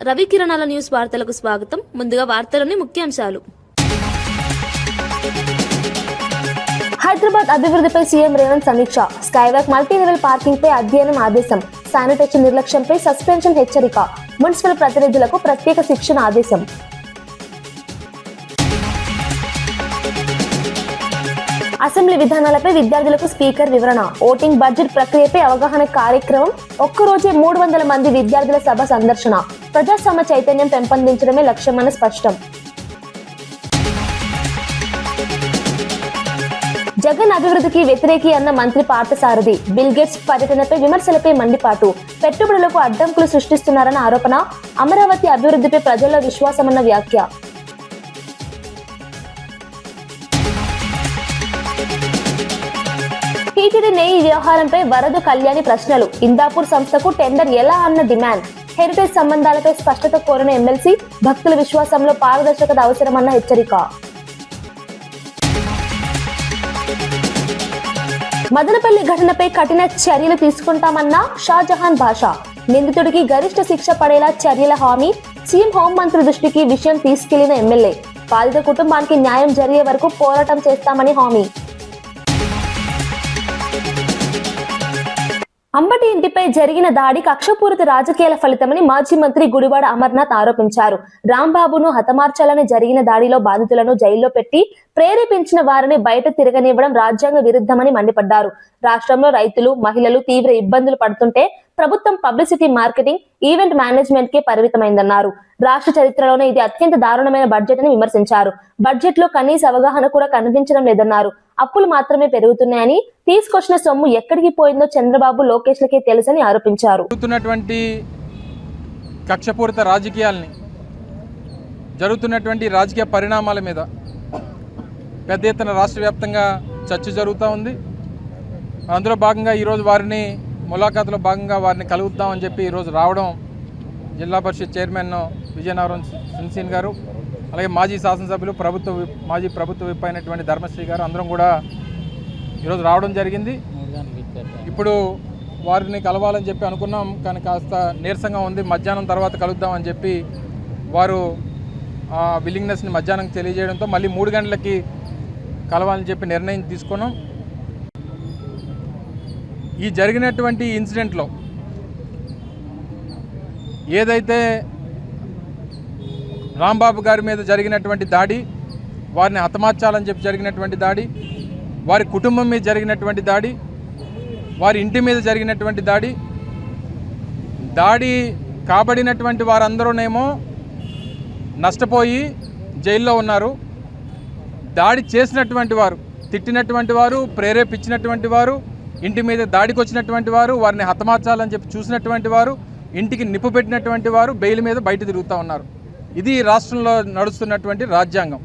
రవి కిరణాల న్యూస్ వార్తలకు స్వాగతం. ముందుగా వార్తలోని ముఖ్యాంశాలు. హైదరాబాద్ అభివృద్ధిపై సీఎం రేవంత్ సమీక్ష. స్కైవాక్ మల్టీ లెవెల్ పార్కింగ్ పై అధ్యయనం ఆదేశం. శానిటేషన్ నిర్లక్ష్యంపై సస్పెన్షన్ హెచ్చరిక. మున్సిపల్ ప్రతినిధులకు ప్రత్యేక శిక్షణ ఆదేశం. అసెంబ్లీ విధానాలపై విద్యార్థులకు స్పీకర్ వివరణ. ఓటింగ్ బడ్జెట్ ప్రక్రియపై అవగాహన కార్యక్రమం. ఒక్కరోజే 300 మంది విద్యార్థుల సభ సందర్శన. ప్రజాస్వామ్య చైతన్యం పెంపొందించడమే లక్ష్యమని స్పష్టం. జగన్ అభివృద్ధికి వ్యతిరేకి అన్న మంత్రి పార్థసారథి. బిల్ గేట్స్ పర్యటనపై విమర్శలపై మండిపాటు. పెట్టుబడులకు అడ్డంకులు సృష్టిస్తున్నారన్న ఆరోపణ. అమరావతి అభివృద్ధిపై ప్రజల్లో విశ్వాసమన్న వ్యాఖ్య. టీటీడీ నెయ్యి వ్యవహారంపై వరదు కళ్యాణి ప్రశ్నలు. ఇందాపూర్ సంస్థకు టెండర్ ఎలా అన్న డిమాండ్. హెరిటేజ్ సంబంధాలపై స్పష్టత కోరిన ఎమ్మెల్సీ. భక్తుల విశ్వాసంలో పారదర్శకత అవసరమన్న హెచ్చరిక. మదనపల్లి ఘటనపై కఠిన చర్యలు తీసుకుంటామన్న షాజహాన్ భాషా. నిందితుడికి గరిష్ట శిక్ష పడేలా చర్యల హామీ. సీఎం హోంమంత్రి దృష్టికి విషయం తీసుకెళ్లిన ఎమ్మెల్యే. బాధిత కుటుంబానికి న్యాయం జరిగే వరకు పోరాటం చేస్తామని హామీ. అంబటి ఇంటిపై జరిగిన దాడి కక్షపూరిత రాజకీయాల ఫలితమని మాజీ మంత్రి గుడివాడ అమర్నాథ్ ఆరోపించారు. రాంబాబును హతమార్చాలని జరిగిన దాడిలో బాధితులను జైల్లో పెట్టి ప్రేరేపించిన వారిని బయట తిరగనివ్వడం రాజ్యాంగ విరుద్ధమని మండిపడ్డారు. రాష్ట్రంలో రైతులు, మహిళలు తీవ్ర ఇబ్బందులు పడుతుంటే ప్రభుత్వం పబ్లిసిటీ, మార్కెటింగ్, ఈవెంట్ మేనేజ్మెంట్ కే పరిమితమైందన్నారు. రాష్ట్ర చరిత్రలోనే ఇది అత్యంత దారుణమైన బడ్జెట్ అని విమర్శించారు. బడ్జెట్ లో కనీస అవగాహన కూడా కనిపించడం లేదన్నారు. అప్పులు మాత్రమే పెరుగుతున్నాయని, తీసుకొచ్చిన సొమ్ము ఎక్కడికి పోయిందో చంద్రబాబు, లోకేష్లకే తెలుసని ఆరోపించారు. కక్షపూరిత రాజకీయాల్ని, జరుగుతున్నటువంటి రాజకీయ పరిణామాల మీద పెద్ద ఎత్తున రాష్ట్ర వ్యాప్తంగా చర్చ జరుగుతూ ఉంది. అందులో భాగంగా ఈరోజు వారిని ములాఖాతులో భాగంగా వారిని కలుగుతామని చెప్పి ఈరోజు రావడం జిల్లా పరిషత్ చైర్మన్ విజయనగరం సున్సీన్ గారు, అలాగే మాజీ శాసనసభ్యులు, మాజీ ప్రభుత్వ విప్ అయినటువంటి ధర్మశ్రీ గారు అందరం కూడా ఈరోజు రావడం జరిగింది. ఇప్పుడు వారిని కలవాలని చెప్పి అనుకున్నాం, కానీ కాస్త నీరసంగా ఉంది. మధ్యాహ్నం తర్వాత కలుద్దామని చెప్పి వారు విల్లింగ్నెస్ని మధ్యాహ్నం తెలియజేయడంతో మళ్ళీ 3 గంటలకి కలవాలని చెప్పి నిర్ణయం తీసుకున్నాం. ఈ జరిగినటువంటి ఇన్సిడెంట్లో ఏదైతే రాంబాబు గారి మీద జరిగినటువంటి దాడి, వారిని హతమార్చాలని చెప్పి జరిగినటువంటి దాడి, వారి కుటుంబం మీద జరిగినటువంటి దాడి, వారి ఇంటి మీద జరిగినటువంటి దాడి కాబడినటువంటి వారందరూనేమో నష్టపోయి జైల్లో ఉన్నారు. దాడి చేసినటువంటి వారు, తిట్టినటువంటి వారు, ప్రేరేపించినటువంటి వారు, ఇంటి మీద దాడికి వచ్చినటువంటి వారు, వారిని హతమార్చాలని చెప్పి చూసినటువంటి వారు, ఇంటికి నిప్పు పెట్టినటువంటి వారు బెయిల్ మీద బయట తిరుగుతూ ఉన్నారు. ఇది రాష్ట్రంలో నడుస్తున్నటువంటి రాజ్యాంగం.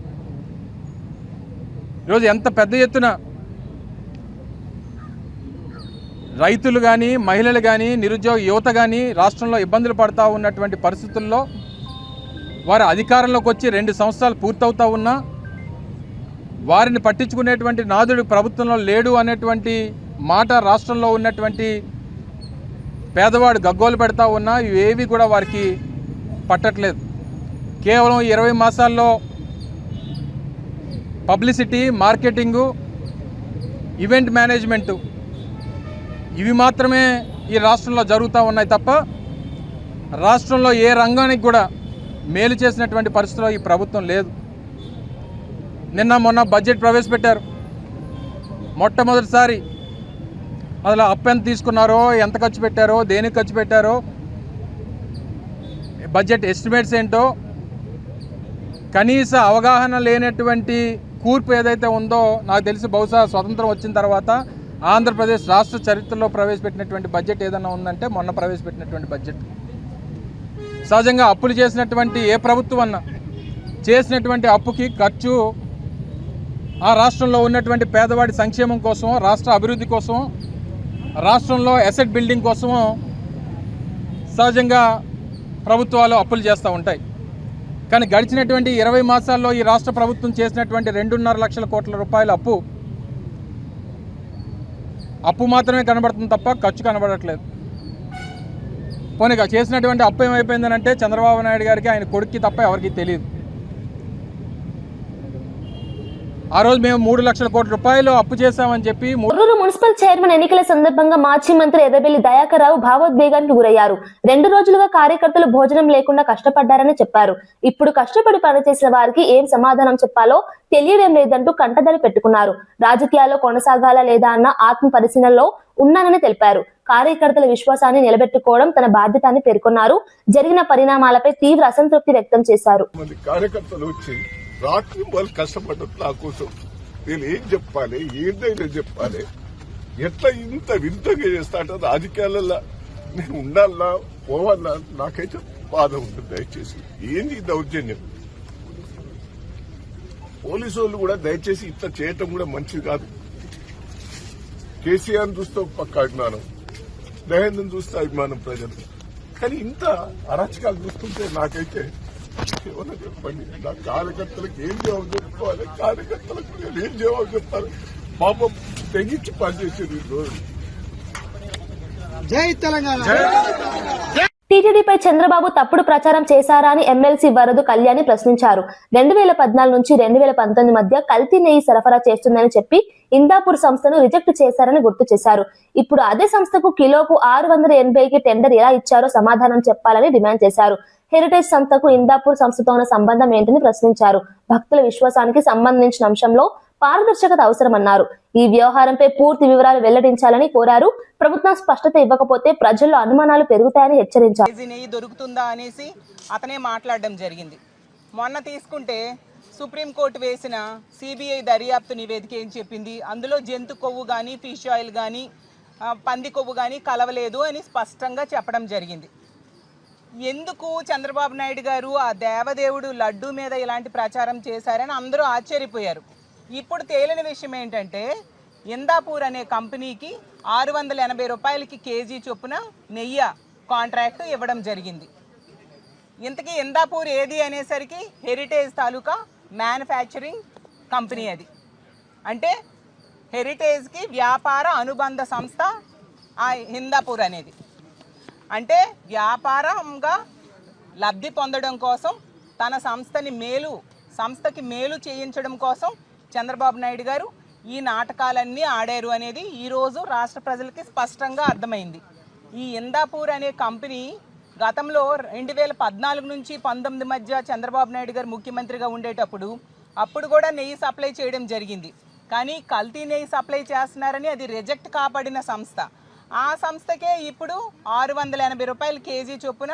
ఈరోజు ఎంత పెద్ద ఎత్తున రైతులు కానీ, మహిళలు కానీ, నిరుద్యోగ యువత కానీ రాష్ట్రంలో ఇబ్బందులు పడుతూ ఉన్నటువంటి పరిస్థితుల్లో వారు అధికారంలోకి వచ్చి 2 సంవత్సరాలు పూర్తవుతూ ఉన్నా వారిని పట్టించుకునేటువంటి నాదుడు ప్రభుత్వంలో లేడు అనేటువంటి మాట రాష్ట్రంలో ఉన్నటువంటి పేదవాడు గగ్గోలు పెడతా ఉన్నా ఇవేవి కూడా వారికి పట్టట్లేదు. కేవలం 20 మాసాల్లో పబ్లిసిటీ, మార్కెటింగు, ఈవెంట్ మేనేజ్మెంటు ఇవి మాత్రమే ఈ రాష్ట్రంలో జరుగుతూ ఉన్నాయి తప్ప రాష్ట్రంలో ఏ రంగానికి కూడా మేలు చేసినటువంటి పరిస్థితిలో ఈ ప్రభుత్వం లేదు. మొన్న బడ్జెట్ ప్రవేశపెట్టారు. మొట్టమొదటిసారి అసలు అప్పు ఎంత తీసుకున్నారో, ఎంత ఖర్చు పెట్టారో, దేనికి ఖర్చు పెట్టారో, బడ్జెట్ ఎస్టిమేట్స్ ఏంటో కనీస అవగాహన లేనటువంటి కూర్పు ఏదైతే ఉందో నాకు తెలిసి బహుశా స్వతంత్రం వచ్చిన తర్వాత ఆంధ్రప్రదేశ్ రాష్ట్ర చరిత్రలో ప్రవేశపెట్టినటువంటి బడ్జెట్ ఏదన్నా ఉందంటే మొన్న ప్రవేశపెట్టినటువంటి బడ్జెట్. సహజంగా అప్పులు చేసినటువంటి ఏ ప్రభుత్వం అన్నా చేసినటువంటి అప్పుకి ఖర్చు ఆ రాష్ట్రంలో ఉన్నటువంటి పేదవాడి సంక్షేమం కోసమో, రాష్ట్ర అభివృద్ధి కోసమో, రాష్ట్రంలో అసెట్ బిల్డింగ్ కోసమో సహజంగా ప్రభుత్వాలు అప్పులు చేస్తూ ఉంటాయి. కానీ గడిచినటువంటి 20 మాసాల్లో ఈ రాష్ట్ర ప్రభుత్వం చేసినటువంటి 2.5 లక్షల కోట్ల రూపాయల అప్పు మాత్రమే కనబడుతుంది తప్ప ఖర్చు కనబడట్లేదు. పోనీ చేసినటువంటి అప్పు ఏమైపోయిందని అంటే చంద్రబాబు నాయుడు గారికి ఆయన కొడుక్కి తప్ప ఎవరికి తెలియదు. ఆ రోజు మేము 3 లక్షల కోట్ల రూపాయలు అప్పు చేశామని చెప్పి ముర్రూరు మున్సిపల్ చైర్మన్ ఎన్నికల సందర్భంగా మాజీ మంత్రి ఎర్రబెల్లి దయాకర్ రావు భావోద్వేగానికి గురయ్యారు. 2 రోజులుగా కార్యకర్తలు భోజనం లేకుండా కష్టపడ్డారని చెప్పారు. ఇప్పుడు కష్టపడి పనిచేసిన వారికి ఏం సమాధానం చెప్పాలో తెలియడం లేదంటూ కంటదడి పెట్టుకున్నారు. రాజకీయాల్లో కొనసాగాలా లేదా అన్న ఆత్మ పరిశీలనలో ఉన్నానని తెలిపారు. కార్యకర్తల విశ్వాసాన్ని నిలబెట్టుకోవడం తన బాధ్యత అని పేర్కొన్నారు. జరిగిన పరిణామాలపై తీవ్ర అసంతృప్తి వ్యక్తం చేశారు. రాత్రి వాళ్ళు కష్టపడ్డట్టు నా కోసం నేను ఏం చెప్పాలి, ఏంటైనా చెప్పాలి, ఎట్లా ఇంత వింతగా చేస్తాంటే రాజకీయాలలో నేను ఉండాలా పోవాలా నాకైతే బాధ ఉంటుంది. దయచేసి ఏంది దౌర్జన్యం, పోలీసు వాళ్ళు కూడా దయచేసి ఇట్లా చేయటం కూడా మంచిది కాదు. కేసీఆర్ చూస్తే పక్క అభిమానం, దయానంద్ చూస్తే అభిమానం ప్రజలు, కానీ ఇంత అరాచకాలు చూస్తుంటే నాకైతే ఏమన్నా చెప్పండి. నా కార్యకర్తలకు ఏం జవాబు చెప్పుకోవాలి, కార్యకర్తలకు నేను ఏం జవాబు చెప్పాలి. పాపం తెగించి పనిచేసేది రోజు. జై తెలంగాణ. టీటీడీపై చంద్రబాబు తప్పుడు ప్రచారం చేశారా అని ఎమ్మెల్సీ వరదు కళ్యాణి ప్రశ్నించారు. 2014 నుంచి 2019 మధ్య కల్తీ నెయ్యి సరఫరా చేస్తుందని చెప్పి ఇందాపూర్ సంస్థను రిజెక్ట్ చేశారని గుర్తు చేశారు. ఇప్పుడు అదే సంస్థకు కిలోకు 680కి టెండర్ ఎలా ఇచ్చారో సమాధానం చెప్పాలని డిమాండ్ చేశారు. హెరిటేజ్ సంస్థకు ఇందాపూర్ సంస్థతో ఉన్న సంబంధం ఏంటని ప్రశ్నించారు. భక్తుల విశ్వాసానికి సంబంధించిన అంశంలో పారదర్శకత అవసరమన్నారు. ఈ వ్యవహారంపై పూర్తి వివరాలు వెల్లడించాలని కోరారు. ప్రభుత్వం స్పష్టత ఇవ్వకపోతే ప్రజల్లో అనుమానాలు పెరుగుతాయని హెచ్చరించారు. నెయ్యి దొరుకుతుందా అనేసి అతనే మాట్లాడడం జరిగింది. మొన్న తీసుకుంటే సుప్రీంకోర్టు వేసిన సిబిఐ దర్యాప్తు నివేదిక ఏం చెప్పింది, అందులో జంతు కొవ్వు కానీ ఫిష్ ఆయిల్ కానీ పంది కొవ్వు కానీ కలవలేదు అని స్పష్టంగా చెప్పడం జరిగింది. ఎందుకు చంద్రబాబు నాయుడు గారు ఆ దేవదేవుడు లడ్డు మీద ఇలాంటి ప్రచారం చేశారని అందరూ ఆశ్చర్యపోయారు. ఇప్పుడు తేలిన విషయం ఏంటంటే ఇందాపూర్ అనే కంపెనీకి 680 రూపాయలకి కేజీ చొప్పున నెయ్యి కాంట్రాక్టు ఇవ్వడం జరిగింది. ఇంతకీ ఇందాపూర్ ఏది అనేసరికి హెరిటేజ్ తాలూకా మ్యానుఫ్యాక్చరింగ్ కంపెనీ అది. అంటే హెరిటేజ్కి వ్యాపార అనుబంధ సంస్థ ఆ ఇందాపూర్ అనేది. అంటే వ్యాపారంగా లబ్ధి పొందడం కోసం తన సంస్థకి మేలు చేయించడం కోసం చంద్రబాబు నాయుడు గారు ఈ నాటకాలన్నీ ఆడారు అనేది ఈరోజు రాష్ట్ర ప్రజలకి స్పష్టంగా అర్థమైంది. ఈ ఇందాపూర్ అనే కంపెనీ గతంలో 2014 నుంచి 19 మధ్య చంద్రబాబు నాయుడు గారు ముఖ్యమంత్రిగా ఉండేటప్పుడు అప్పుడు కూడా నెయ్యి సప్లై చేయడం జరిగింది. కానీ కల్తీ నెయ్యి సప్లై చేస్తున్నారని అది రిజెక్ట్ కాపాడిన సంస్థ. ఆ సంస్థకే ఇప్పుడు 680 రూపాయల కేజీ చొప్పున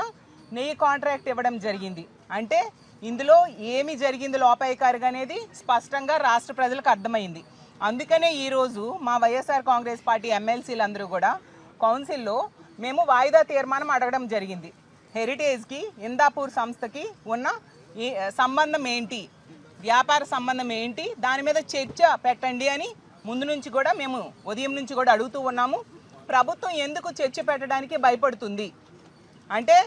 నెయ్యి కాంట్రాక్ట్ ఇవ్వడం జరిగింది. అంటే ఇందులో ఏమి జరిగింది లోపాయికారిగా అనేది స్పష్టంగా రాష్ట్ర ప్రజలకు అర్థమైంది. అందుకనే ఈరోజు మా వైఎస్ఆర్ కాంగ్రెస్ పార్టీ ఎమ్మెల్సీలందరూ కూడా కౌన్సిల్లో మేము వాయిదా తీర్మానం అడగడం జరిగింది. హెరిటేజ్కి ఇందాపూర్ సంస్థకి ఉన్న ఈ సంబంధం ఏంటి, వ్యాపార సంబంధం ఏంటి, దాని మీద చర్చ పెట్టండి అని ముందు నుంచి కూడా మేము ఉదయం నుంచి కూడా అడుగుతూ ఉన్నాము. ప్రభుత్వం ఎందుకు చర్చ పెట్టడానికి భయపడుతుంది అంటే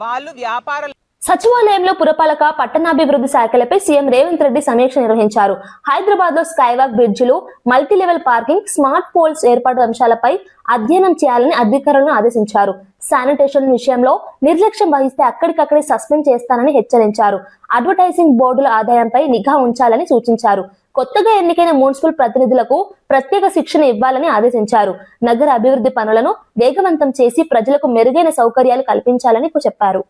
వాళ్ళు వ్యాపార సచివాలయంలో పురపాలక పట్టణాభివృద్ధి శాఖలపై సీఎం రేవంత్ రెడ్డి సమీక్ష నిర్వహించారు. హైదరాబాద్ లో స్కైవాక్ బ్రిడ్జిలు, మల్టీలెవెల్ పార్కింగ్, స్మార్ట్ పోల్స్ ఏర్పాటు అంశాలపై అధ్యయనం చేయాలని అధికారులను ఆదేశించారు. శానిటేషన్ విషయంలో నిర్లక్ష్యం వహిస్తే అక్కడికక్కడే సస్పెండ్ చేస్తానని హెచ్చరించారు. అడ్వర్టైజింగ్ బోర్డుల ఆదాయంపై నిఘా ఉంచాలని సూచించారు. కొత్తగా ఎన్నికైన మున్సిపల్ ప్రతినిధులకు ప్రత్యేక శిక్షణ ఇవ్వాలని ఆదేశించారు. నగర అభివృద్ధి పనులను వేగవంతం చేసి ప్రజలకు మెరుగైన సౌకర్యాలు కల్పించాలని చెప్పారు.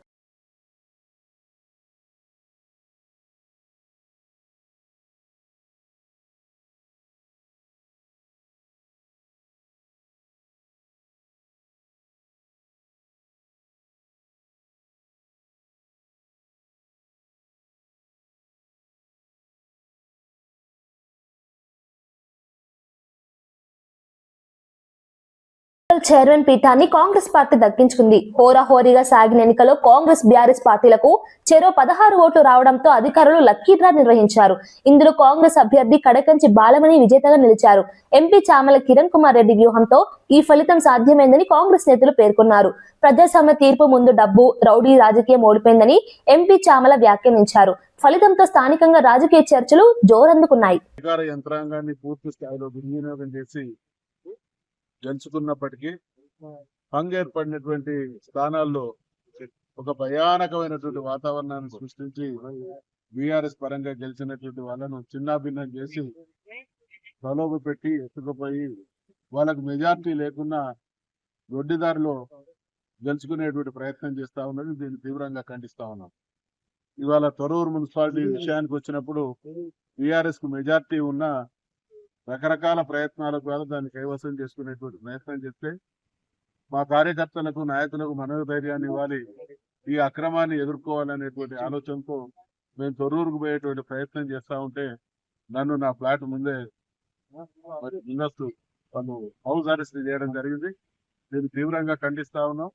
చైర్మన్ పీఠాన్ని కాంగ్రెస్ పార్టీ దక్కించుకుంది. హోరాహోరీగా సాగిన ఎన్నికలో కాంగ్రెస్ బీఆర్ఎస్ పార్టీలకు చెరో 16 ఓట్లు రావడంతో అధికారులు లక్కీ డ్రా నిర్వహించారు. ఇందులో కాంగ్రెస్ అభ్యర్థి కడకంచి బాలమణి విజేతగా నిలిచారు. ఎంపీ చామల కిరణ్ కుమార్ రెడ్డి వ్యూహంతో ఈ ఫలితం సాధ్యమైందని కాంగ్రెస్ నేతలు పేర్కొన్నారు. ప్రజాస్వామ్య తీర్పు ముందు డబ్బు, రౌడీ రాజకీయం ఓడిపోయిందని ఎంపీ చామల వ్యాఖ్యానించారు. ఫలితంతో స్థానికంగా రాజకీయ చర్చలు జోరందుకున్నాయి. అధికార యంత్రాంగాన్ని పూర్తి స్థాయిలో దుర్వినియోగం చేసి గెలుచుకున్నప్పటికీ హంగ్ ఏర్పడినటువంటి స్థానాల్లో ఒక భయానకమైనటువంటి వాతావరణాన్ని సృష్టించి బీఆర్ఎస్ పరంగా గెలిచినటువంటి వాళ్ళను చిన్నాభిన్నం చేసి ప్రలోభ పెట్టి ఎత్తుకుపోయి వాళ్ళకు మెజార్టీ లేకున్నా దొడ్డిదారిలో గెలుచుకునేటువంటి ప్రయత్నం చేస్తా ఉన్నది. దీన్ని తీవ్రంగా ఖండిస్తా ఉన్నాం. ఇవాళ తొర్రూరు మున్సిపాలిటీ విషయానికి వచ్చినప్పుడు బీఆర్ఎస్ కు మెజార్టీ ఉన్న రకరకాల ప్రయత్నాల ద్వారా దాన్ని కైవసం చేసుకునేటువంటి ప్రయత్నం చేస్తే మా కార్యకర్తలకు నాయకులకు మనోధైర్యాన్ని ఇవ్వాలి, ఈ అక్రమాన్ని ఎదుర్కోవాలనేటువంటి ఆలోచనతో మేము తొర్రూరుకు పోయేటువంటి ప్రయత్నం చేస్తా ఉంటే నన్ను నా ఫ్లాట్ ముందే ముందస్తు వాళ్ళు హౌస్ అరెస్ట్ చేయడం జరిగింది. దీన్ని తీవ్రంగా ఖండిస్తా ఉన్నాం.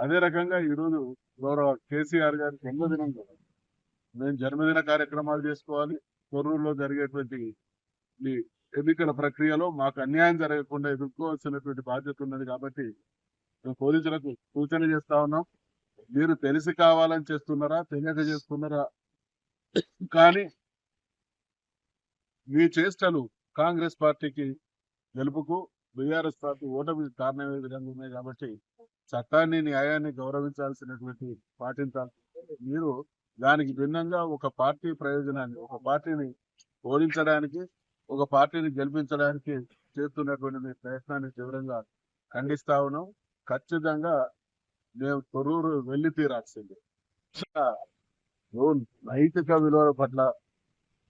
అదే రకంగా ఈరోజు గౌరవ కేసీఆర్ గారి జన్మదినం మేము జన్మదిన కార్యక్రమాలు చేసుకోవాలి. తొర్రూరులో జరిగేటువంటి ఈ ఎన్నికల ప్రక్రియలో మాకు అన్యాయం జరగకుండా ఎదుర్కోవాల్సినటువంటి బాధ్యత ఉన్నది. కాబట్టి మేము పోలీసులకు సూచన చేస్తా ఉన్నాం. మీరు తెలిసి కావాలని చేస్తున్నారా, తెలియక చేస్తున్నారా, కానీ మీ చేష్టలు కాంగ్రెస్ పార్టీకి గెలుపుకు బీఆర్ఎస్ పార్టీ ఓటమికి కారణమయ్యే విధంగా ఉన్నాయి. కాబట్టి చట్టాన్ని న్యాయాన్ని గౌరవించాల్సినటువంటి పాటించాలి. మీరు దానికి భిన్నంగా ఒక పార్టీ ప్రయోజనాన్ని, ఒక పార్టీని ఓడించడానికి, ఒక పార్టీని గెలిపించడానికి చేస్తున్నటువంటి మీ ప్రయత్నాన్ని తీవ్రంగా ఖండిస్తా ఉన్నాం. ఖచ్చితంగా మేము తొర్రూరు వెళ్లి తీరాల్సింది. నైతిక విలువల పట్ల,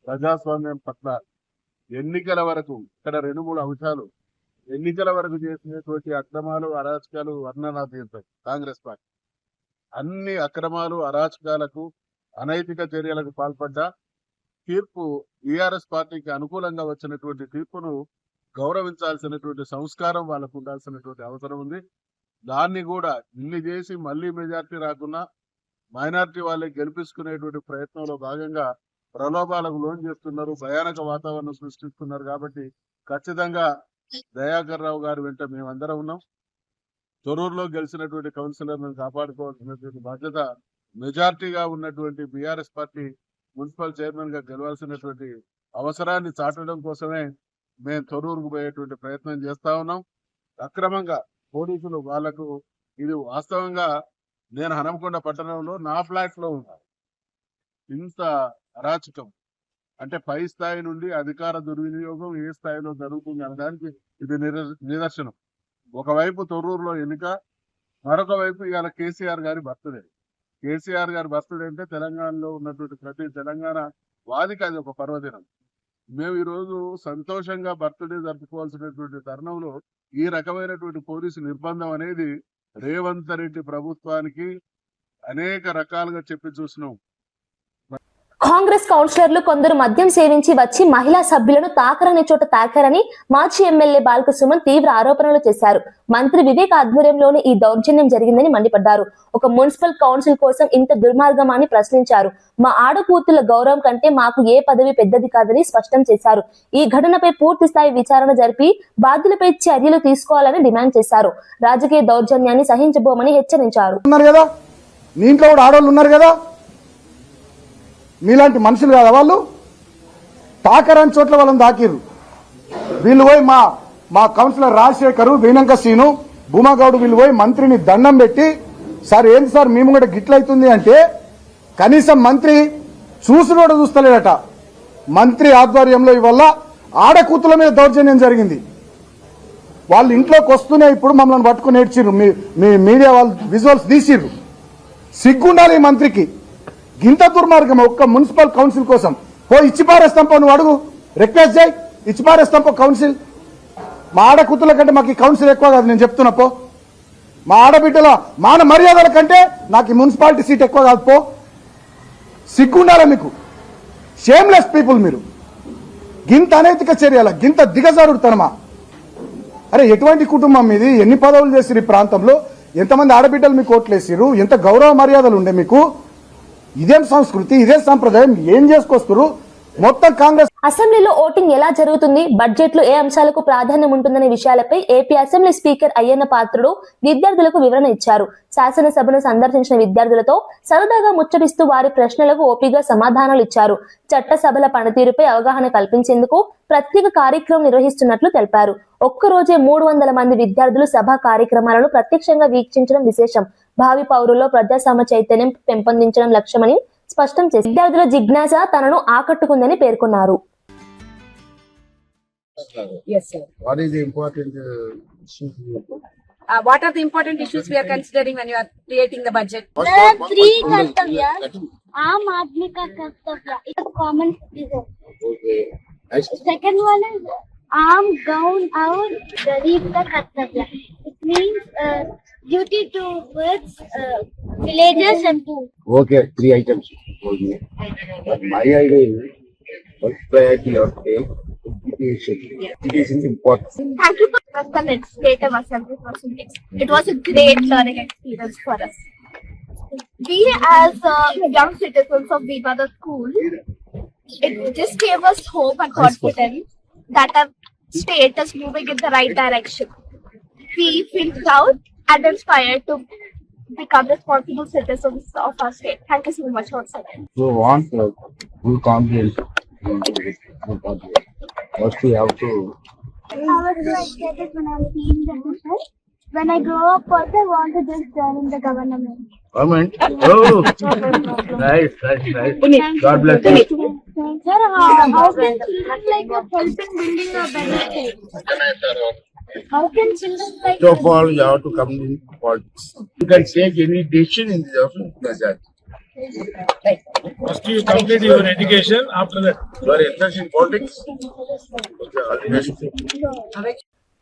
ప్రజాస్వామ్యం పట్ల, ఎన్నికల వరకు ఇక్కడ 2-3 అంశాలు ఎన్నికల వరకు చేసినటువంటి అక్రమాలు, అరాచకాలు వర్ణనాతీతం. కాంగ్రెస్ పార్టీ అన్ని అక్రమాలు, అరాచకాలకు, అనైతిక చర్యలకు పాల్పడ్డా తీర్పు బీఆర్ఎస్ పార్టీకి అనుకూలంగా వచ్చినటువంటి తీర్పును గౌరవించాల్సినటువంటి సంస్కారం వాళ్ళకు ఉండాల్సినటువంటి అవసరం ఉంది. దాన్ని కూడా ఇన్ని చేసి మళ్ళీ మెజార్టీ రాకుండా మైనార్టీ వాళ్ళకి గెలిపించుకునేటువంటి ప్రయత్నంలో భాగంగా ప్రలోభాలకు లోన్ చేస్తున్నారు, భయానక వాతావరణం సృష్టిస్తున్నారు. కాబట్టి ఖచ్చితంగా దయాకర్ రావు గారి వెంట మేమందరం ఉన్నాం. తొర్రూరులో గెలిచినటువంటి కౌన్సిలర్లను కాపాడుకోవాల్సినటువంటి బాధ్యత మెజార్టీగా ఉన్నటువంటి బీఆర్ఎస్ పార్టీ మున్సిపల్ చైర్మన్ గా గెలవాల్సినటువంటి అవసరాన్ని చాటడం కోసమే మేము తొర్రూరుకు పోయేటువంటి ప్రయత్నం చేస్తా ఉన్నాం. అక్రమంగా పోలీసులు వాళ్లకు, ఇది వాస్తవంగా నేను హనంకొండ పట్టణంలో నా ఫ్లాట్ లో ఉన్నా, ఇంత అరాచకం అంటే పై స్థాయి నుండి అధికార దుర్వినియోగం ఏ స్థాయిలో జరుగుతుంది అనడానికి ఇది నిదర్శనం. ఒకవైపు తొర్రూరులో ఎన్నిక, మరొక వైపు ఇవాళ కేసీఆర్ గారి బర్త్డే. కేసీఆర్ గారి బర్త్డే అంటే తెలంగాణలో ఉన్నటువంటి ప్రతి తెలంగాణ వాదికి అది ఒక పర్వదినం. మేము ఈరోజు సంతోషంగా బర్త్డే జరుపుకోవాల్సినటువంటి తరుణంలో ఈ రకమైనటువంటి పోలీసు నిర్బంధం అనేది రేవంత్ రెడ్డి ప్రభుత్వానికి అనేక రకాలుగా చెప్పి చూసినాం. కాంగ్రెస్ కౌన్సిలర్లు కొందరు మద్యం సేవించి వచ్చి మహిళా సభ్యులను తాకరనే చోట తాకారని మాజీ ఎమ్మెల్యే బాల్క సుమన్ తీవ్ర ఆరోపణలు చేశారు. మంత్రి వివేక్ ఆధ్వర్యంలోనే ఈ దౌర్జన్యం జరిగిందని మండిపడ్డారు. ఒక మున్సిపల్ కౌన్సిల్ కోసం ఇంత దుర్మార్గమా అని ప్రశ్నించారు. మా ఆడకూతుల గౌరవం కంటే మాకు ఏ పదవి పెద్దది కాదని స్పష్టం చేశారు. ఈ ఘటనపై పూర్తి స్థాయి విచారణ జరిపి బాధ్యులపై చర్యలు తీసుకోవాలని డిమాండ్ చేశారు. రాజకీయ దౌర్జన్యాన్ని సహించబోమని హెచ్చరించారు. మీలాంటి మనుషులు కదా వాళ్ళు, తాకరాని చోట్ల వాళ్ళని తాకిర్రు. వీళ్ళు పోయి మా కౌన్సిలర్ రాజశేఖరు, వీణంక శ్రీను, భూమాగౌడ్ వీళ్ళు పోయి మంత్రిని దండం పెట్టి, సార్ ఏంటి సార్ మేము కూడా గిట్లయితుంది అంటే కనీసం మంత్రి చూసి కూడా చూస్తలేడట. మంత్రి ఆధ్వర్యంలో ఇవల్ల ఆడకూతుల మీద దౌర్జన్యం జరిగింది. వాళ్ళు ఇంట్లోకి వస్తూనే ఇప్పుడు మమ్మల్ని పట్టుకుని ఏడ్చిర్రు. మీ మీడియా వాళ్ళు విజువల్స్ తీసిర్రు. సిగ్గుండాలి ఈ మంత్రికి. గింత దుర్మార్గం ఒక్క మున్సిపల్ కౌన్సిల్ కోసం. ఇచ్చి పారేస్తాంపో, నువ్వు అడుగు, రిక్వెస్ట్ చేయి, ఇచ్చి పారేస్తాంపో కౌన్సిల్. మా ఆడకూతుల కంటే మాకు ఈ కౌన్సిల్ ఎక్కువ కాదు, నేను చెప్తున్నా పో. మా ఆడబిడ్డల మాన మర్యాదల కంటే నాకు ఈ మున్సిపాలిటీ సీట్ ఎక్కువ కాదు పో. సిగ్గుండాలా మీకు? షేమ్లెస్ పీపుల్ మీరు. గింత అనైతిక చర్యల, గింత దిగజారుడుతనమా? అరే ఎటువంటి కుటుంబం మీది? ఎన్ని పదవులు చేసిరు ఈ ప్రాంతంలో? ఎంతమంది ఆడబిడ్డలు మీకు ఓట్లేసిరు? ఎంత గౌరవ మర్యాదలు ఉండే మీకు? ఇదేం సంస్కృతి, ఇదే సంప్రదాయం? ఏం చేసుకొస్తారు? మొత్తం కాంగ్రెస్ అసెంబ్లీలో ఓటింగ్ ఎలా జరుగుతుంది, బడ్జెట్ లో ఏ అంశాలకు ప్రాధాన్యం ఉంటుందనే విషయాలపై AP assembly speaker Ayyanna Patrudu విద్యార్థులకు వివరణ ఇచ్చారు. శాసనసభను సందర్శించిన విద్యార్థులతో సరదాగా ముచ్చటిస్తూ వారి ప్రశ్నలకు ఓపిగా సమాధానాలు ఇచ్చారు. చట్టసభల పనితీరుపై అవగాహన కల్పించేందుకు ప్రత్యేక కార్యక్రమం నిర్వహిస్తున్నట్లు తెలిపారు. ఒక్కరోజే 300 మంది విద్యార్థులు సభా కార్యక్రమాలను ప్రత్యక్షంగా వీక్షించడం విశేషం. భావి పౌరుల్లో ప్రజాస్వామ్య చైతన్యం పెంపొందించడం లక్ష్యమని స్పష్టం చేశారు. విద్యార్థుల జిజ్ఞాస తనను ఆకట్టుకుందని పేర్కొన్నారు. Yes, sir. What is the important issues? What are the important issues we are considering when you are creating the budget? Three kartavya. Aam aadmi ka kartavya. It's a common citizen. Okay. Second one is aam gaun aur garib ka kartavya. It means duty towards villagers and poor. Okay, 3 items. Okay. But my idea is, first priority of take education. Education is important. Thank you for the legislative assembly proceedings. It was a great learning experience for us. We as young citizens of Vivada School, it just gave us hope and confidence that our state is moving in the right direction. We feel proud and inspired to become responsible citizens of our state. Thank you so much once again. So want full confidence. First we have to. I was so excited when I was seeing the movement. When I grow up, also I want to just join in the government. Government. Oh, nice. God bless you. Sir, how can children like us help in building a better state? How can children like First of all, you have to come in politics. You can take any decision in the office. First you complete your education, after that You are interested in politics? Okay, all the best.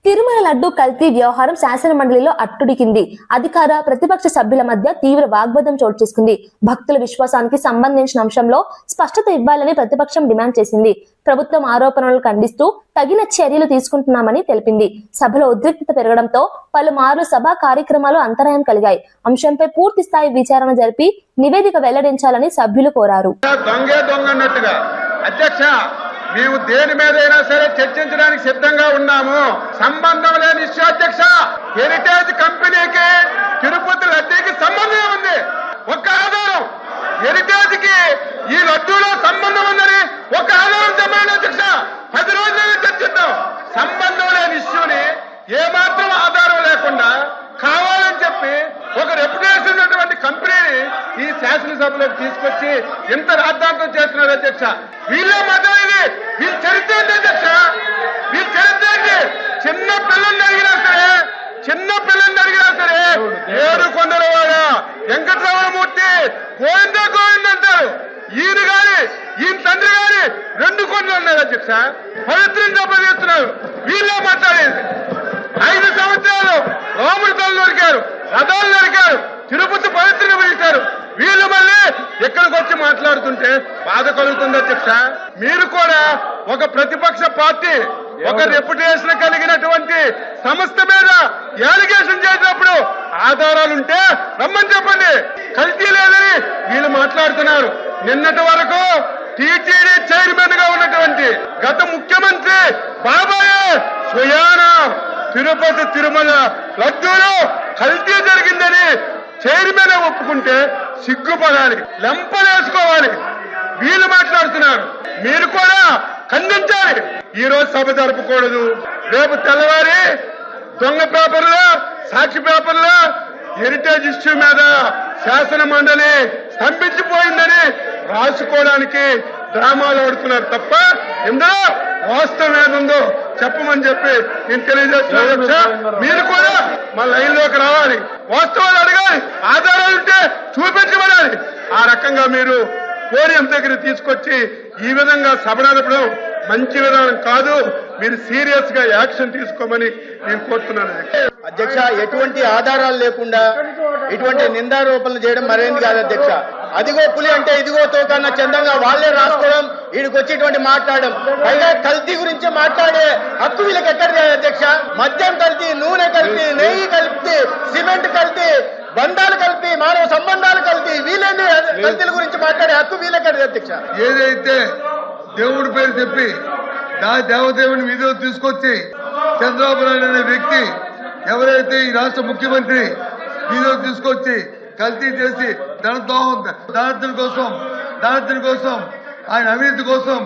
Tirumala laddu కల్తీ వ్యవహారం శాసన మండలిలో అట్టుడికింది. అధికార ప్రతిపక్ష సభ్యుల మధ్య తీవ్ర వాగ్వాదం చోటు చేసుకుంది. భక్తుల విశ్వాసానికి సంబంధించిన అంశంలో స్పష్టత ఇవ్వాలని ప్రతిపక్షం డిమాండ్ చేసింది. ప్రభుత్వం ఆరోపణలు ఖండిస్తూ తగిన చర్యలు తీసుకుంటున్నామని తెలిపింది. సభలో ఉద్రిక్తత పెరగడంతో పలుమార్లు సభా కార్యక్రమాలు అంతరాయం కలిగాయి. అంశంపై పూర్తి స్థాయి విచారణ జరిపి నివేదిక వెల్లడించాలని సభ్యులు కోరారు. మేము దేని మీదైనా సరే చర్చించడానికి సిద్ధంగా ఉన్నాము. సంబంధం లేని ఇష్యూ అధ్యక్ష. హెరిటేజ్ కంపెనీకి తిరుపతి లడ్డూకి సంబంధం ఉంది. ఒక ఆధారం హెరిటేజ్ కి ఈ లడ్డూలో సంబంధం ఉందని ఒక ఆధారం చెప్పండి అధ్యక్ష. 10 రోజులైనా చర్చిద్దాం. సంబంధం లేని ఇష్యూని ఏమాత్రం ఆధారం లేకుండా కావాలని చెప్పి ఒక రెప్యుటేషన్ ఉన్నటువంటి కంపెనీని ఈ శాసనసభలోకి తీసుకొచ్చి ఎంత రాద్ధాంతం చేస్తున్నారు అధ్యక్ష. వీళ్ళే మాట్లాడేది. వీళ్ళ చరిత్ర ఏంటి అధ్యక్ష? వీళ్ళ చరిత్ర ఏంటి? చిన్న పిల్లల్ని అడిగినా సరే ఏడు కొండలవాడ వెంకటరామమూర్తి గోవింద గోవింద అంటారు. ఈయన గాని ఈయన తండ్రి గాని 2 కొండలు ఉన్నారు అధ్యక్ష. పవిత్రం చేస్తున్నారు. వీళ్ళే మాట్లాడేది. 5 సంవత్సరాలు రాముడి తల్లి నరికారు, రథాలు నరికారు, తిరుపతి పవిత్రంగా పిలిచారు. వీళ్ళు మళ్ళీ ఎక్కడికి వచ్చి మాట్లాడుతుంటే బాధ కలుగుతుంది అధ్యక్ష. మీరు కూడా ఒక ప్రతిపక్ష పార్టీ ఒక రెప్యుటేషన్ కలిగినటువంటి సంస్థ మీద యాలిగేషన్ చేసినప్పుడు ఆధారాలుంటే రమ్మని చెప్పండి. కల్తీ లేదని వీళ్ళు మాట్లాడుతున్నారు. నిన్నటి వరకు టీటీడీ చైర్మన్ గా ఉన్నటువంటి గత ముఖ్యమంత్రి బాబాయ్ స్వయాన తిరుపతి తిరుమల లడ్డూలో కల్తీ జరిగిందని చైర్మన్ ఒప్పుకుంటే సిగ్గుపడాలి, లెంపలేసుకోవాలి. వీళ్ళు మాట్లాడుతున్నారు. మీరు కూడా ఖండించాలి. ఈ రోజు సభ జరపకూడదు. రేపు తెల్లవారి దొంగ పేపర్లో, సాక్షి పేపర్లో హెరిటేజ్ ఇష్యూ మీద శాసన మండలి స్తంభించిపోయిందని రాసుకోవడానికి డ్రామాలు ఆడుతున్నారు తప్ప ఇందులో వాస్తవం ఏముందో చెప్పమని చెప్పి నేను తెలియజేస్తున్నాను. మీరు కూడా మా లైన్లోకి రావాలి, వాస్తవాలు అడగాలి, ఆధారాలు ఉంటే చూపించబడాలి. ఆ రకంగా మీరు పోడియం దగ్గర తీసుకొచ్చి ఈ విధంగా సభ నడపడం మంచి విధానం కాదు. మీరు సీరియస్ గా యాక్షన్ తీసుకోమని నేను కోరుతున్నాను అధ్యక్ష. ఎటువంటి ఆధారాలు లేకుండా ఇటువంటి నిందారోపణలు చేయడం మరేంది కాదు అధ్యక్ష. అదిగో పులి అంటే ఇదిగో తోకన్న చందంగా వాళ్లే రాసుకోవడం, వీడికి వచ్చేటువంటి మాట్లాడడం, పైగా కల్తీ గురించి మాట్లాడే హక్కు వీళ్ళకి ఎక్కడ అధ్యక్ష? మద్యం కల్తీ, నూనె కల్తీ, నెయ్యి కల్తీ, సిమెంట్ కల్తీ, బంధాలు కల్తీ, మానవ సంబంధాలు కల్తీ, వీళ్ళని కల్తీల గురించి మాట్లాడే హక్కు వీళ్ళకి అధ్యక్ష. ఏదైతే దేవుడి పేరు చెప్పి దేవదేవుని వీధిలో తీసుకొచ్చి చంద్రబాబు నాయుడు అనే వ్యక్తి ఎవరైతే ఈ రాష్ట్ర ముఖ్యమంత్రి వీధిలో తీసుకొచ్చి కల్తీ చేసి దారిద్ర్యం కోసం ఆయన అవినీతి కోసం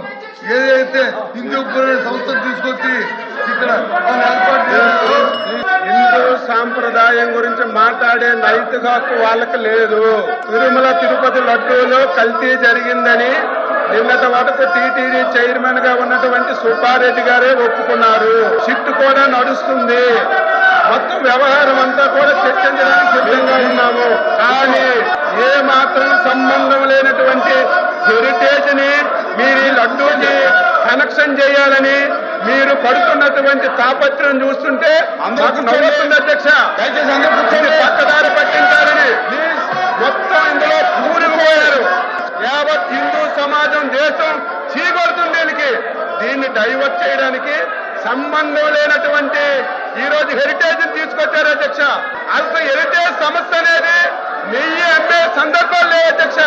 ఏదైతే హిందూపుర సంస్థను తీసుకొచ్చి ఇక్కడ హిందూ సాంప్రదాయం గురించి మాట్లాడే నైతిక హక్కు వాళ్ళకి లేదు. తిరుమల తిరుపతి లడ్డూలో కల్తీ జరిగిందని నిన్నటి వరకు టీటీడీ చైర్మన్ గా ఉన్నటువంటి సుబ్బారెడ్డి గారే ఒప్పుకున్నారు. సిట్టు కూడా నడుస్తుంది. మొత్తం వ్యవహారం అంతా కూడా చర్చించడానికి సిద్ధంగా ఉన్నాము. కానీ ఏ మాత్రం సంబంధం లేనటువంటి హెరిటేజ్ ని మీరు ఈ లడ్డూని కనెక్షన్ చేయాలని మీరు పడుతున్నటువంటి తాపత్రం చూస్తుంటే మాకు నవ్వుతుంది అధ్యక్ష. పక్కదారి పట్టించాలని మొత్తం ఇందులో కూలిపోయారు. యావత్ హిందూ సమాజం దేశం చీకొడుతుంది. దీన్ని డైవర్ట్ చేయడానికి సంబంధం లేనటువంటి ఈ రోజు హెరిటేజ్ తీసుకొచ్చారు అధ్యక్ష. అసలు హెరిటేజ్ సంస్థ అనేది నెయ్యి అమ్మే సందర్భాలు లేవు అధ్యక్ష.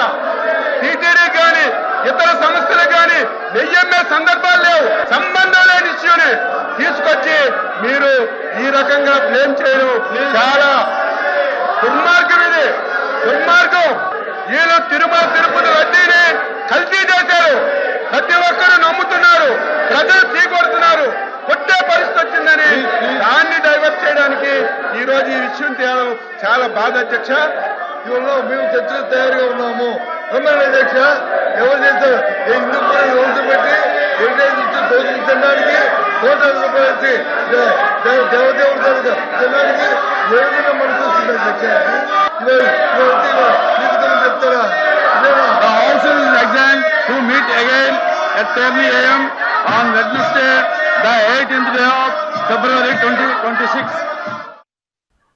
టీటీడీ కానీ ఇతర సంస్థలు కానీ నెయ్యి అమ్మే సందర్భాలు లేవు. సంబంధం లేని ఇష్యూని తీసుకొచ్చి మీరు ఈ రకంగా బ్లేమ్ చేయడం చాలా దుర్మార్గం. ఇది దుర్మార్గం. వీళ్ళు తిరుమల తిరుపతి వడ్డీని కల్తీ చేశారు. ప్రతి ఒక్కరూ నమ్ముతున్నారు. ప్రజలు తీకొడుతున్నారు. కొట్టే పరిస్థితి వచ్చిందని దాన్ని డైవర్ట్ చేయడానికి ఈ రోజు ఈ విషయం తేవడం చాలా బాధ అధ్యక్ష. ఇవాళ మేము చర్చలు తయారుగా ఉన్నాము. అధ్యక్ష ఎవరు చేస్తారు హిందూ రోజు పెట్టి తినడానికి కోటాల రూపాయలు దేవదేవుడు తినడానికి ఏదైనా మనసు వస్తుంది అధ్యక్ష. చెప్తారా? Exam to meet again at 10 a.m. on Wednesday, the 18th day of February 2026.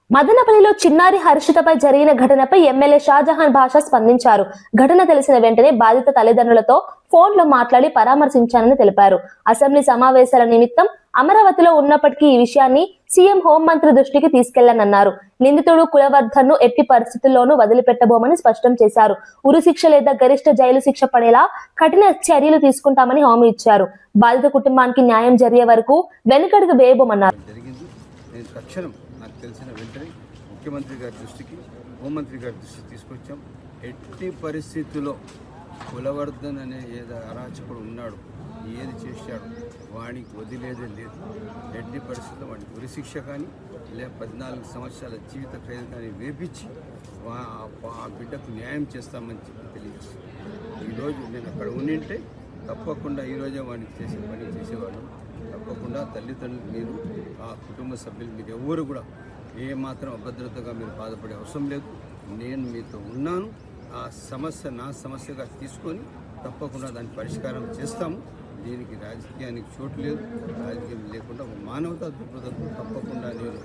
మదనపల్లిలో చిన్నారి హర్షితపై జరిగిన ఘటనపై ఎమ్మెల్యే షాజహాన్ బాషా స్పందించారు. ఘటన తెలిసిన వెంటనే బాధిత తల్లిదండ్రులతో ఫోన్లో మాట్లాడి పరామర్శించానని తెలిపారు. అసెంబ్లీ సమావేశాల నిమిత్తం అమరావతిలో ఉన్నప్పటికీ ఈ విషయాన్ని సీఎం హోంమంత్రి దృష్టికి తీసుకెళ్లానన్నారు. నిందితుడు కులవర్ధన్ ను ఎట్టి పరిస్థితుల్లోనూ వదిలిపెట్టబోమని స్పష్టం చేశారు. ఉరిశిక్ష లేదా గరిష్ట జైలు శిక్ష పడేలా కఠిన చర్యలు తీసుకుంటామని హామీ ఇచ్చారు. బాధిత కుటుంబానికి న్యాయం జరిగే వరకు వెనుకడుగు వేయబోమన్నారు. నాకు తెలిసిన వెంటనే ముఖ్యమంత్రి గారి దృష్టికి హోంమంత్రి గారి దృష్టికి తీసుకొచ్చాం. ఎట్టి పరిస్థితుల్లో కులవర్ధన్ అనే ఏదో అరాచకుడు ఉన్నాడు, ఏది చేశాడు వాడికి వదిలేదే లేదు. ఎట్టి పరిస్థితుల్లో వాడికి ఉరిశిక్ష కానీ లేదా 14 సంవత్సరాల జీవిత ఖైదు కానీ వేపించి ఆ బిడ్డకు న్యాయం చేస్తామని చెప్పి తెలియజేస్తాం. ఈరోజు నేను అక్కడ ఉండింటే తప్పకుండా ఈరోజే వాడికి చేసే పని చేసేవాడు. తప్పకుండా తల్లిదండ్రులు మీరు ఆ కుటుంబ సభ్యులు మీరు ఎవరు కూడా ఏమాత్రం అభద్రతగా మీరు బాధపడే అవసరం లేదు. నేను మీతో ఉన్నాను. ఆ సమస్య నా సమస్యగా తీసుకొని తప్పకుండా దాని పరిష్కారం చేస్తాము. దీనికి రాజకీయానికి చోటు లేదు. రాజకీయం లేకుండా మానవతా దృక్పథంతో తప్పకుండా నేను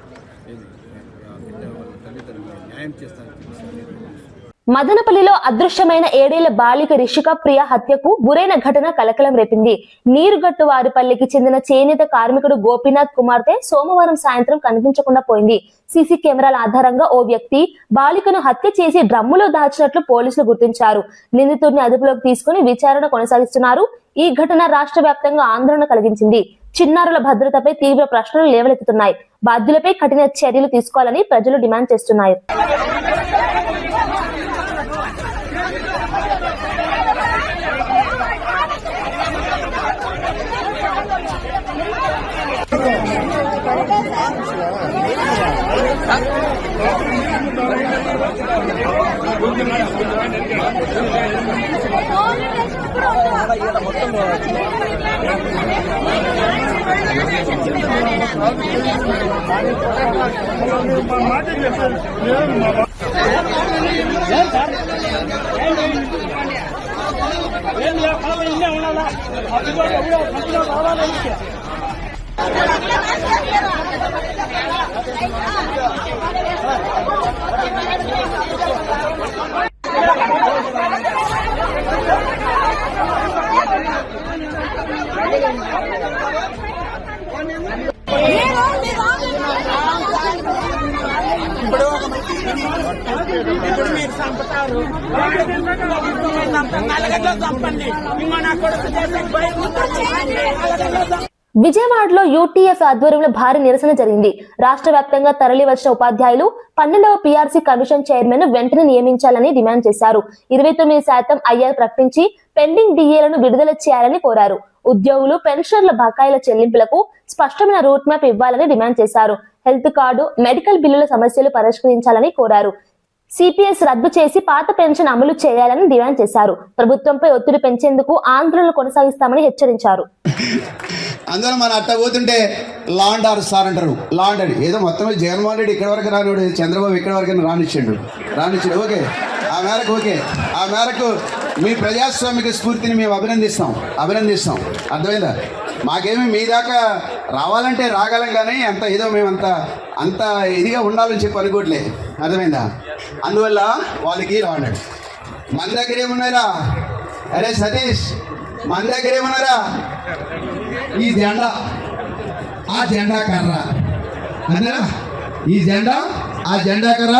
బిడ్డ వాళ్ళ తల్లిదండ్రులు న్యాయం చేస్తానని చెప్పి మదనపల్లిలో అదృశ్యమైన 7 ఏళ్ల బాలిక రిషిక ప్రియ హత్యకు గురైన ఘటన కలకలం రేపింది. నీరుగట్టు వారిపల్లికి చెందిన చేనేత కార్మికుడు గోపీనాథ్ కుమార్తె సోమవారం సాయంత్రం కనిపించకుండా పోయింది. సీసీ కెమెరాల ఆధారంగా ఓ వ్యక్తి బాలికను హత్య చేసి డ్రమ్ములో దాచినట్లు పోలీసులు గుర్తించారు. నిందితుడిని అదుపులోకి తీసుకుని విచారణ కొనసాగిస్తున్నారు. ఈ ఘటన రాష్ట్ర వ్యాప్తంగా ఆందోళన కలిగించింది. చిన్నారుల భద్రతపై తీవ్ర ప్రశ్నలు లేవలెత్తుతున్నాయి. బాధ్యులపై కఠిన చర్యలు తీసుకోవాలని ప్రజలు డిమాండ్ చేస్తున్నారు. ఇప్పుడు మీరు చంపుతారు విజయవాడలో యూటీఎఫ్ ఆధ్వర్యంలో భారీ నిరసన జరిగింది. రాష్ట్ర వ్యాప్తంగా తరలి వచ్చిన ఉపాధ్యాయులు 12వ పీఆర్సీ కమిషన్ చైర్మన్ వెంటనే నియమించాలని డిమాండ్ చేశారు. 29% ఐఆర్ ప్రకటించి పెండింగ్ డిఏలను విడుదల చేయాలని కోరారు. ఉద్యోగులు పెన్షనర్ల బకాయిల చెల్లింపులకు స్పష్టమైన రూట్ మ్యాప్ ఇవ్వాలని డిమాండ్ చేశారు. హెల్త్ కార్డు, మెడికల్ బిల్లుల సమస్యలు పరిష్కరించాలని కోరారు. సిపిఎస్ రద్దు చేసి పాత పెన్షన్ అమలు చేయాలని డిమాండ్ చేశారు. ప్రభుత్వంపై ఒత్తిడి పెంచేందుకు ఆందోళనలు కొనసాగిస్తామని హెచ్చరించారు. అందరూ మన అట్ట పోతుంటే లాండ్ ఆర్ సార్ అంటారు. లాండ్ అని ఏదో మొత్తం జగన్మోహన్ రెడ్డి ఇక్కడ వరకు రానివాడు, చంద్రబాబు ఇక్కడ వరకు రానిచ్చాడు. ఓకే, ఆ మేరకు మీ ప్రజాస్వామిక స్ఫూర్తిని మేము అభినందిస్తాం. అర్థమైందా? మాకేమి మీ దాకా రావాలంటే రాగలం, కానీ అంత ఏదో మేము అంత ఇదిగా ఉండాలని చెప్పి అనుకోవట్లేదు. అర్థమైందా? అందువల్ల వాళ్ళకి రావన్నాడు. మన దగ్గర ఏమున్నారా? అరే సతీష్, మన దగ్గర ఏమన్నారా? ఈ జెండా, ఆ జెండా కర్ర అన్నారా? ఈ జెండా, ఆ జెండా కర్ర,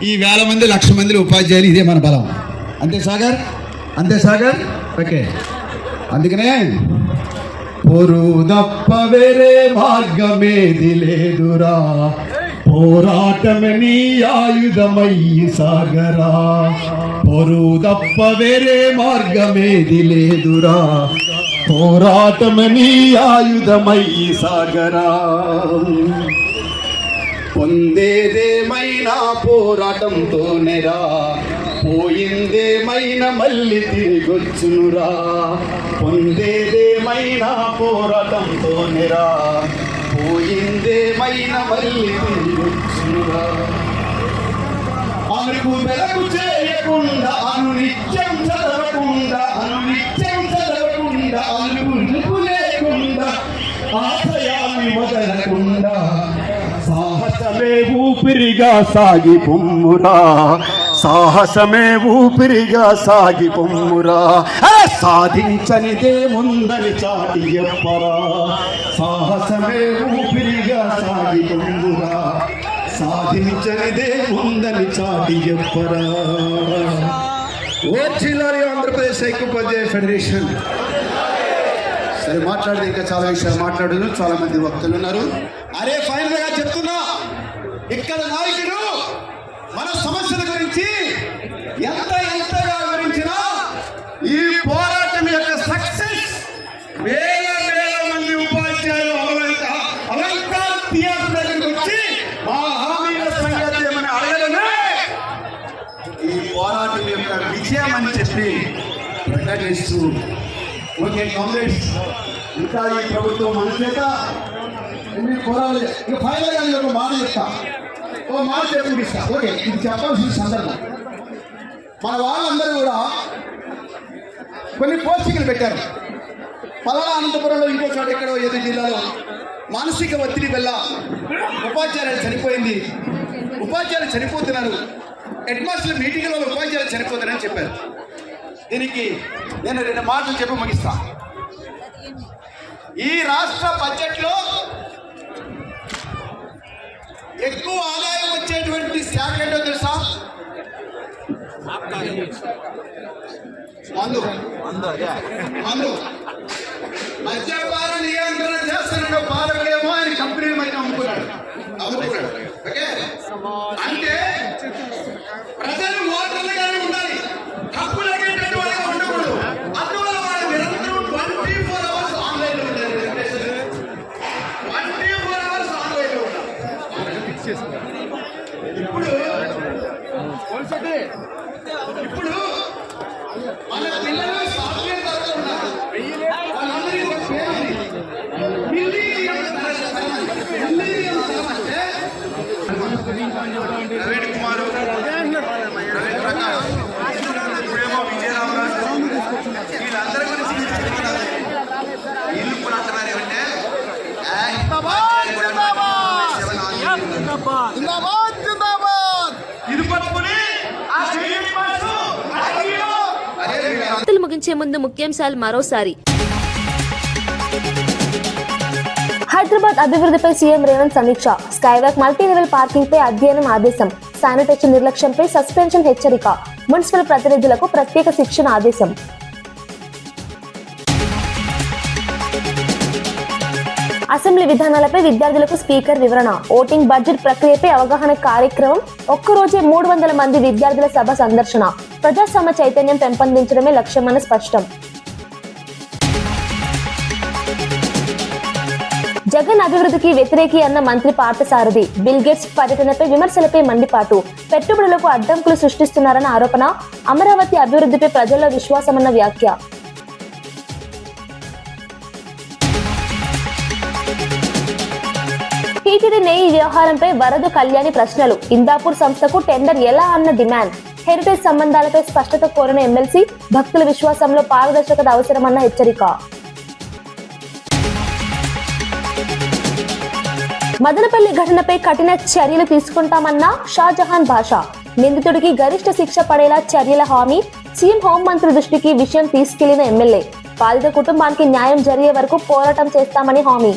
ఈ 1000 మంది 1,00,000 మంది ఉపాధ్యాయులు, ఇదే మన బలం. అంతే సాగర్. ఓకే, అందుకనే పొరుదప్ప వేరే మార్గమేది లేదురా, పోరాటమే నీ ఆయుధమయ్యి సాగరా. పొరుదప్ప వేరే మార్గమేది లేదురా, పోరాటమే నీ ఆయుధమయ్యి సాగరా. పొందేదేమైనా పోరాటంతోనేరా, పోయిందేమైనా మళ్ళీ తిరిగొచ్చునురా. పొందేదేమైనా పోరాటంతోనేరా, పోయిందేమైనా మళ్ళీ తిరిగొచ్చునురా. అలుగు వెలుగు చేయకుండా, అనునిత్యం చదవకుండా, అలుగు లేకుండా, ఆశయాన్ని వదలకుండా, సాహసమే ఊపిరిగా సాగి పొమ్మురా, సాధించనిదే ముందని చాటి చెప్పరా. సాహసమే ఊపిరిగా సాగి పొమ్మురా, సాధించనిదే ముందని చాటి చెప్పరా. ఓర్చిలారి ఆంధ్రప్రదేశ్ ఐక్యోపాధ్యాయ ఫెడరేషన్. సరే, మాట్లాడితే ఇంకా చాలా విషయాలు మాట్లాడదు, చాలా మంది వక్తలు ఉన్నారు. అరే ఫైనల్ గా చెప్తున్నా, ఇక్కడ నాయకుడు మన సమస్యల గురించి ఎంతగా వివరించినా ఈ పోరాటం యొక్క సక్సెస్ వేల మంది ఉపాధ్యాయులు అలంకార థియేటర్ దగ్గరికి వచ్చి మా హామీల సంగతి ఏమని అడగడమే ఈ పోరాటం యొక్క విజయం అని చెప్పి ప్రకటిస్తూ, ఓకే కాంగ్రెస్, ఇంకా ఈ ప్రభుత్వం మన చేత పోరాడాలి. ఇక ఫైనల్ గా ఒక మాట చెప్తా, ముగిస్తా. ఓకే, ఇది చెప్పాల్సిన సందర్భం. మన వాళ్ళందరూ కూడా కొన్ని పోస్టింగ్లు పెట్టారు. పలానా అనంతపురంలో, ఇంకో చోట ఎక్కడో ఏదో జిల్లాలో మానసిక ఒత్తిడి వల్ల ఉపాధ్యాయులు చనిపోతున్నారు. హెడ్ మాస్టర్ల మీటింగ్లో ఉపాధ్యాయులు చనిపోతున్నారని చెప్పారు. దీనికి నేను 2 మాటలు చెప్పి ముగిస్తా. ఈ రాష్ట్ర బడ్జెట్లో ఎక్కువ ఆదాయం వచ్చేటువంటి శాఖ ఏంటో తెలుసా? మందు. మద్యపాన నియంత్రణ చేస్తున్న పాలకేమో ఆయన కంపెనీ మీద అమ్ముకున్నాడు. ఓకే, అంటే ప్రజలు ఓటర్లుగానే ఉండాలి, హక్కు లేకేటటువంటి ఉండకూడదు. అందువల్ల వాళ్ళు నిరంతరం 24 hours ఆన్లైన్లో ఉండాలి. 24 hours ఆన్లైన్లో ఉండాలి. ఇప్పుడు మన పిల్లలు సాఫ్ట్వేర్ తరగతి ఉన్నారు. వాళ్ళందరికీ ఒక పేరు ఉంది, మిలీనియం తరం. అంటే ప్రవీణ్ కుమార్, ప్రవీణ్ ప్రకాష్, ఇప్పుడేమో విజయరామరాజు, వీళ్ళందరి గురించి చెప్తున్నారు. వీళ్ళు కూడా అంటున్నారు ఏమంటే ఇది పట్టుకుని ముగించే ముందు ముఖ్యాంశాలు మరోసారి. హైదరాబాద్ అభివృద్ధిపై సీఎం రేవంత్ సమీక్ష. స్కైవాక్ మల్టీ లెవెల్ పార్కింగ్ పై అధ్యయనం ఆదేశం. శానిటేషన్ నిర్లక్ష్యంపై సస్పెన్షన్ హెచ్చరిక. మున్సిపల్ ప్రతినిధులకు ప్రత్యేక శిక్షణ ఆదేశం. అసెంబ్లీ విధానాలపై విద్యార్థులకు స్పీకర్ వివరణ. ఓటింగ్ బడ్జెట్ ప్రక్రియపై అవగాహన కార్యక్రమం. ఒక్కరోజే 300 మంది విద్యార్థుల సభ సందర్శన. ప్రజాస్వామ్య చైతన్యం పెంపొందించడమే లక్ష్యమని స్పష్టం. జగన్ అభివృద్ధికి వ్యతిరేకి అన్న మంత్రి పార్థసారథి. బిల్ గేట్స్ పర్యటనపై విమర్శలపై మండిపాటు. పెట్టుబడులకు అడ్డంకులు సృష్టిస్తున్నారన్న ఆరోపణ. అమరావతి అభివృద్ధిపై ప్రజల్లో విశ్వాసమన్న వ్యాఖ్య. టీటీడీ నెయ్యి వ్యవహారంపై వరదు కళ్యాణి ప్రశ్నలు. ఇందాపూర్ సంస్థకు టెండర్ ఎలా అన్న డిమాండ్. హెరిటేజ్ సంబంధాలపై స్పష్టత కోరిన ఎమ్మెల్సీ. భక్తుల విశ్వాసంలో పారదర్శకత అవసరమన్న హెచ్చరిక. మదనపల్లి ఘటనపై కఠిన చర్యలు తీసుకుంటామన్న షాజహాన్ భాషా. నిందితుడికి గరిష్ట శిక్ష పడేలా చర్యల హామీ. సీఎం హోంమంత్రి దృష్టికి విషయం తీసుకెళ్లిన ఎమ్మెల్యే. బాధిత కుటుంబానికి న్యాయం జరిగే వరకు పోరాటం చేస్తామని హామీ.